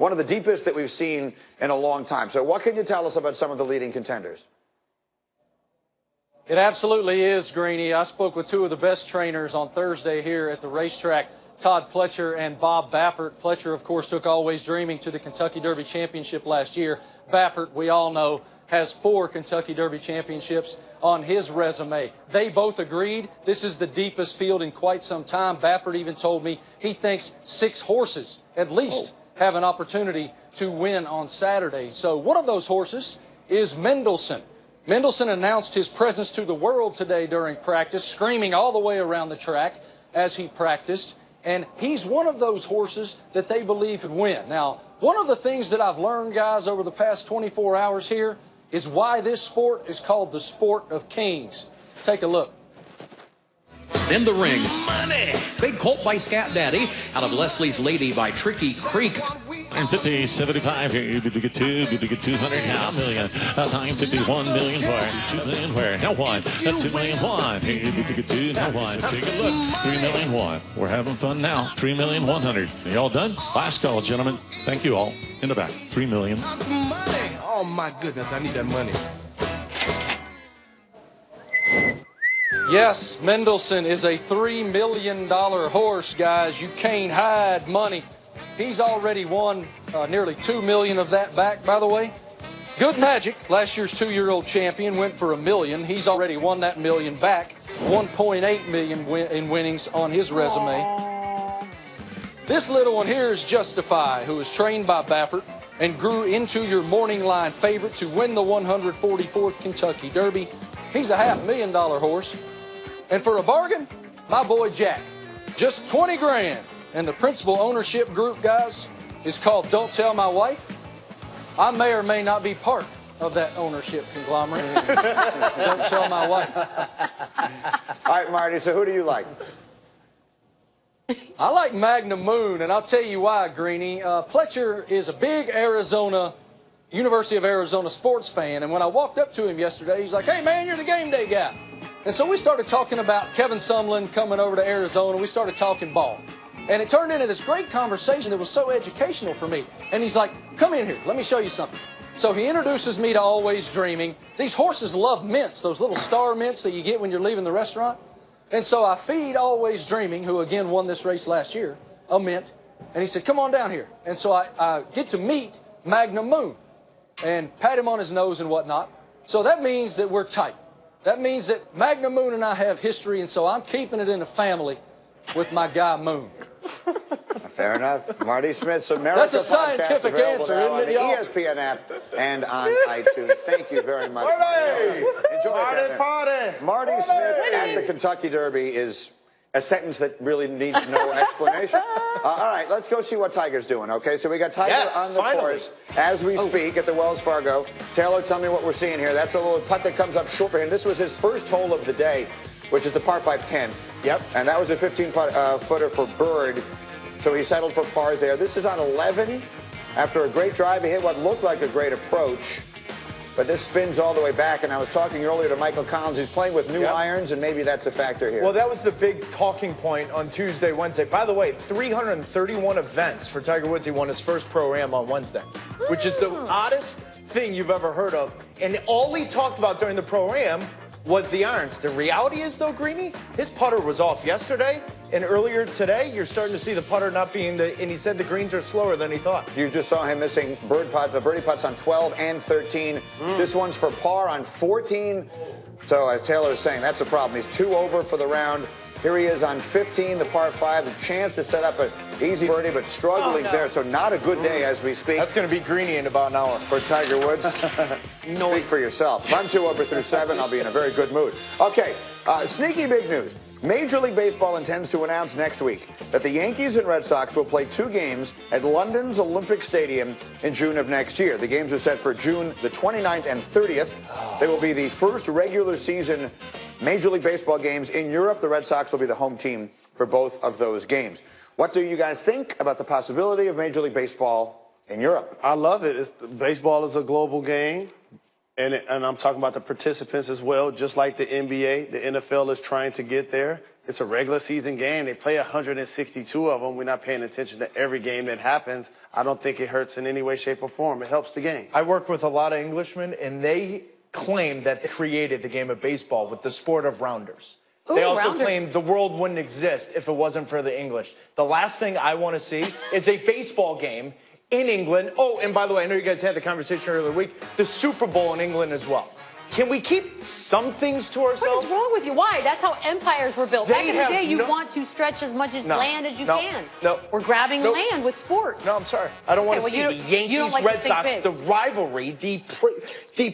one of the deepest that we've seen in a long time. So what can you tell us about some of the leading contenders? It absolutely is, Greeny. I spoke with two of the best trainers on Thursday here at the racetrack, Todd Pletcher and Bob Baffert. Pletcher, of course, took Always Dreaming to the Kentucky Derby Championship last year. Baffert, we all know, has 4 Kentucky Derby championships on his resume. They both agreed this is the deepest field in quite some time. Baffert even told me he thinks 6 horses at least have an opportunity to win on Saturday. So one of those horses is Mendelssohn. Mendelssohn announced his presence to the world today during practice, screaming all the way around the track as he practiced. And he's one of those horses that they believe could win. Now, one of the things that I've learned, guys, over the past 24 hours here is why this sport is called the sport of kings. Take a look. In the ring, money. Big Colt by Scat Daddy, out of Leslie's Lady by Tricky Creek. 950, 75 here. You get 200 now, million. 951 million for 2 million where? Now one. 2 million one. Here you get 2. Now one. Take a look. 3 million one. We're having fun now. 3 million 100. Are you all done? Last call, gentlemen. Thank you all. In the back. 3 million. Oh my goodness, I need that money. Yes, Mendelssohn is a $3 million horse, guys. You can't hide money. He's already won nearly $2 million of that back, by the way. Good Magic, last year's 2-year-old champion, went for $1 million. He's already won that $1 million back. 1.8 million in winnings on his resume. This little one here is Justify, who was trained by Baffert and grew into your morning line favorite to win the 144th Kentucky Derby. He's a $500,000 horse. And for a bargain, my boy Jack, just 20 grand. And the principal ownership group, guys, is called Don't Tell My Wife. I may or may not be part of that ownership conglomerate. Don't tell my wife. All right, Marty, so who do you like? I like Magnum Moon, and I'll tell you why, Greeny. Pletcher is a big University of Arizona sports fan, and when I walked up to him yesterday, he's like, hey, man, you're the game day guy. And so we started talking about Kevin Sumlin coming over to Arizona. We started talking ball. And it turned into this great conversation that was so educational for me. And he's like, come in here, let me show you something. So he introduces me to Always Dreaming. These horses love mints, those little star mints that you get when you're leaving the restaurant. And so I feed Always Dreaming, who again won this race last year, a mint. And he said, come on down here. And so I get to meet Magnum Moon and pat him on his nose and whatnot. So that means that we're tight. That means that Magnum Moon and I have history, and so I'm keeping it in the family with my guy Moon. Fair enough. Marty Smith's America That's a scientific answer, isn't it, y'all? on the ESPN app and on iTunes. Thank you very much. Enjoy it. Marty Smith at the Kentucky Derby is a sentence that really needs no explanation. All right, let's go see what Tiger's doing, okay? So we got Tiger on the course as we speak at the Wells Fargo. Taylor, tell me what we're seeing here. That's a little putt that comes up short for him. This was his first hole of the day, which is the par 5 10th. Yep. And that was a 15-footer for Bird. So he settled for par there. This is on 11. After a great drive, he hit what looked like a great approach. But this spins all the way back, and I was talking earlier to Michael Collins. He's playing with new irons, and maybe that's a factor here. Well, that was the big talking point on Tuesday, Wednesday. By the way, 331 events for Tiger Woods. He won his first Pro-Am on Wednesday, which is the oddest thing you've ever heard of. And all he talked about during the Pro-Am was the irons. The reality is, though, Greeny, his putter was off yesterday, and earlier today, you're starting to see the putter not being and he said the greens are slower than he thought. You just saw him missing the birdie putts on 12 and 13. This one's for par on 14. So as Taylor is saying, that's a problem. He's 2 over for the round. Here he is on 15, the par 5, a chance to set up an easy birdie, but struggling there. So not a good day as we speak. That's going to be Greeny in about an hour. For Tiger Woods. Speak for yourself. If I'm 2 over through 7, I'll be in a very good mood. Okay, sneaky big news. Major League Baseball intends to announce next week that the Yankees and Red Sox will play 2 games at London's Olympic Stadium in June of next year. The games are set for June the 29th and 30th. They will be the first regular season Major League Baseball games in Europe. The Red Sox will be the home team for both of those games. What do you guys think about the possibility of Major League Baseball in Europe? I love it. Baseball is a global game. And I'm talking about the participants as well, just like the NBA. The NFL is trying to get there. It's a regular season game. They play 162 of them. We're not paying attention to every game that happens. I don't think it hurts in any way, shape, or form. It helps the game. I work with a lot of Englishmen, and they claim that they created the game of baseball with the sport of rounders. Ooh, they also rounders. claim the world wouldn't exist if it wasn't for the English. The last thing I want to see is a baseball game in England. Oh, and by the way, I know you guys had the conversation earlier week. The Super Bowl in England as well. Can we keep some things to ourselves? What is wrong with you? Why? That's how empires were built. Back in the day, you no- want to stretch as much land as you can. No. We're grabbing No. land with sports. No, I'm sorry. I don't want to Okay, see well, the you don't Yankees like to Red think Sox, big. the rivalry, the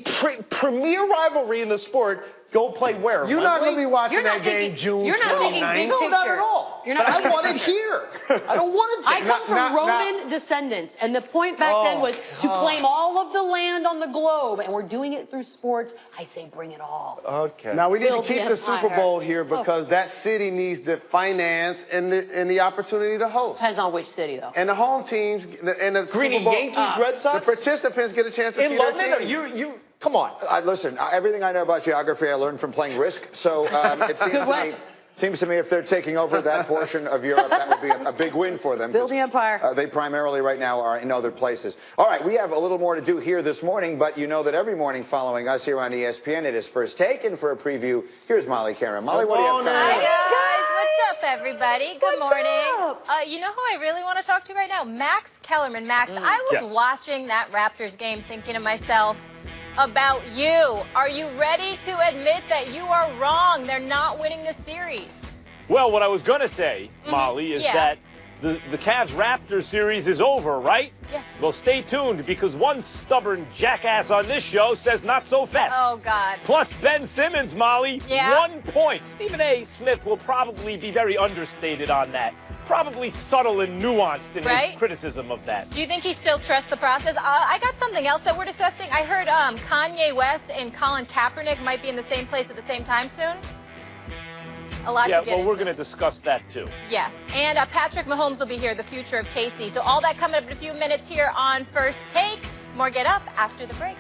premier rivalry in the sport. Go play where? You're not going to be watching You're not that game thinking- June you're not thinking 29th. big No, not picture. at all. You're not But I thinking- want it here. I don't want it I there. come from Roman descendants, and the point back then was to claim all of the land on the globe, and we're doing it through sports. I say bring it all. Okay. Now, we need to Build the keep the Super empire. Bowl here because that city needs the finance and the opportunity to host. Depends on which city, though. And the home teams and the Greeny, Super Bowl, Yankees, Red Sox? the participants get a chance to In see London, their or team. you come on. Listen, everything I know about geography I learned from playing Risk. So it seems to me if they're taking over that portion of Europe, that would be a big win for them. Build the empire. They primarily right now are in other places. All right, we have a little more to do here this morning, but you know that every morning following us here on ESPN, it is First Take, and for a preview, here's Molly Karen. Molly, what do you have coming Hi up? guys, what's up everybody? Good morning. up? You know who I really want to talk to right now? Max Kellerman. Max, I was watching that Raptors game thinking to myself about you. Are you ready to admit that you are wrong? They're not winning the series. Well, what I was going to say, Molly, is that the Cavs-Raptors series is over, right? Yeah. Well, stay tuned because one stubborn jackass on this show says not so fast. Oh, God. Plus, Ben Simmons, Molly, 1 point. Stephen A. Smith will probably be very understated on that. Probably subtle and nuanced in his criticism of that. Do you think he still trusts the process? I got something else that we're discussing. I heard Kanye West and Colin Kaepernick might be in the same place at the same time soon. A lot to get well, into. we're going to discuss that, too. Yes, and Patrick Mahomes will be here, the future of KC. So all that coming up in a few minutes here on First Take. More Get Up after the break.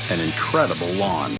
An incredible lawn.